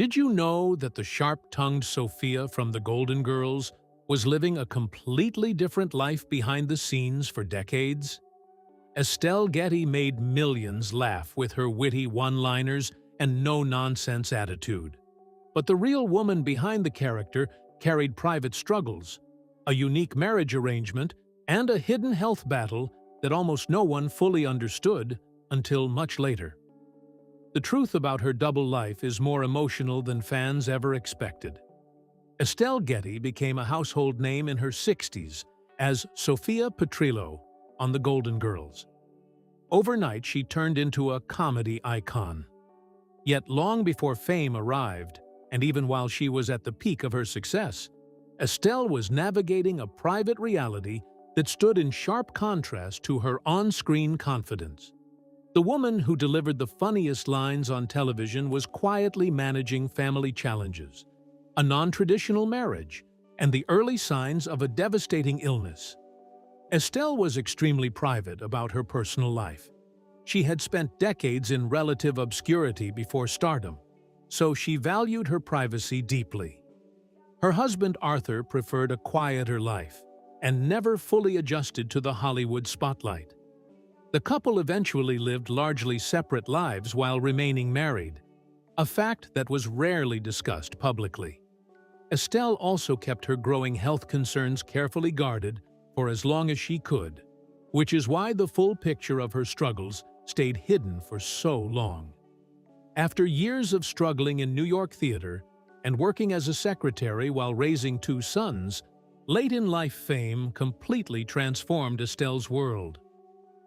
Did you know that the sharp-tongued Sophia from the Golden Girls was living a completely different life behind the scenes for decades? Estelle Getty made millions laugh with her witty one-liners and no-nonsense attitude. But the real woman behind the character carried private struggles, a unique marriage arrangement, and a hidden health battle that almost no one fully understood until much later. The truth about her double life is more emotional than fans ever expected. Estelle Getty became a household name in her 60s as Sophia Petrillo on The Golden Girls. Overnight, she turned into a comedy icon. Yet long before fame arrived, and even while she was at the peak of her success, Estelle was navigating a private reality that stood in sharp contrast to her on-screen confidence. The woman who delivered the funniest lines on television was quietly managing family challenges, a non-traditional marriage, and the early signs of a devastating illness. Estelle was extremely private about her personal life. She had spent decades in relative obscurity before stardom, so she valued her privacy deeply. Her husband Arthur preferred a quieter life and never fully adjusted to the Hollywood spotlight. The couple eventually lived largely separate lives while remaining married, a fact that was rarely discussed publicly. Estelle also kept her growing health concerns carefully guarded for as long as she could, which is why the full picture of her struggles stayed hidden for so long. After years of struggling in New York theater and working as a secretary while raising two sons, late-in-life fame completely transformed Estelle's world.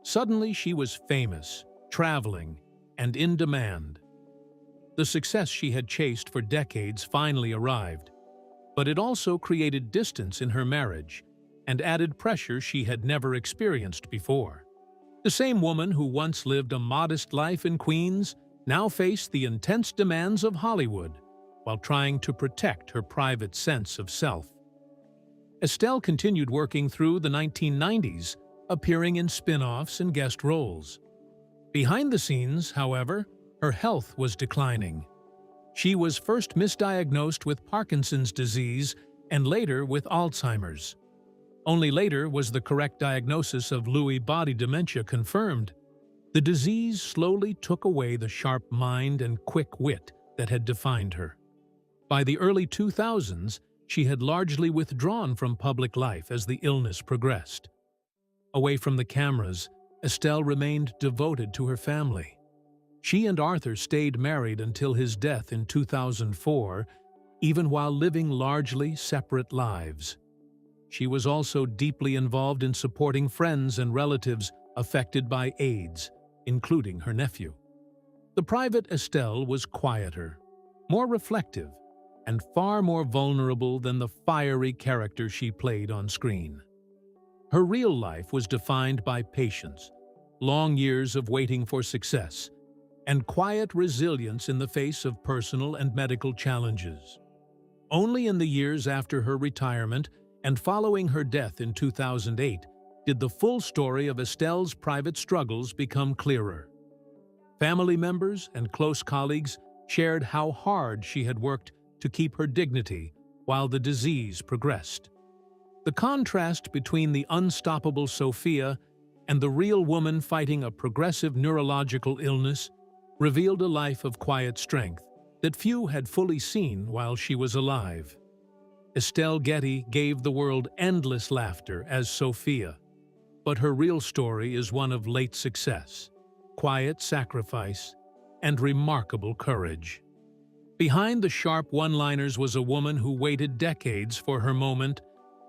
Suddenly, she was famous, traveling, and in demand. The success she had chased for decades finally arrived, but it also created distance in her marriage and added pressure she had never experienced before. The same woman who once lived a modest life in Queens now faced the intense demands of Hollywood while trying to protect her private sense of self. Estelle continued working through the 1990s, appearing in spin-offs and guest roles. Behind the scenes, however, her health was declining. She was first misdiagnosed with Parkinson's disease and later with Alzheimer's. Only later was the correct diagnosis of Lewy body dementia confirmed. The disease slowly took away the sharp mind and quick wit that had defined her. By the early 2000s, she had largely withdrawn from public life as the illness progressed. Away from the cameras, Estelle remained devoted to her family. She and Arthur stayed married until his death in 2004, even while living largely separate lives. She was also deeply involved in supporting friends and relatives affected by AIDS, including her nephew. The private Estelle was quieter, more reflective, and far more vulnerable than the fiery character she played on screen. Her real life was defined by patience, long years of waiting for success, and quiet resilience in the face of personal and medical challenges. Only in the years after her retirement and following her death in 2008 did the full story of Estelle's private struggles become clearer. Family members and close colleagues shared how hard she had worked to keep her dignity while the disease progressed. The contrast between the unstoppable Sophia and the real woman fighting a progressive neurological illness revealed a life of quiet strength that few had fully seen while she was alive. Estelle Getty gave the world endless laughter as Sophia, but her real story is one of late success, quiet sacrifice, and remarkable courage. Behind the sharp one-liners was a woman who waited decades for her moment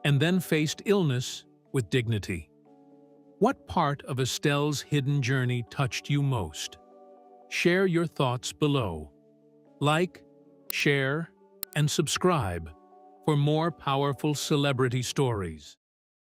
and then faced illness with dignity. What part of Estelle's hidden journey touched you most? Share your thoughts below. Like, share, and subscribe for more powerful celebrity stories.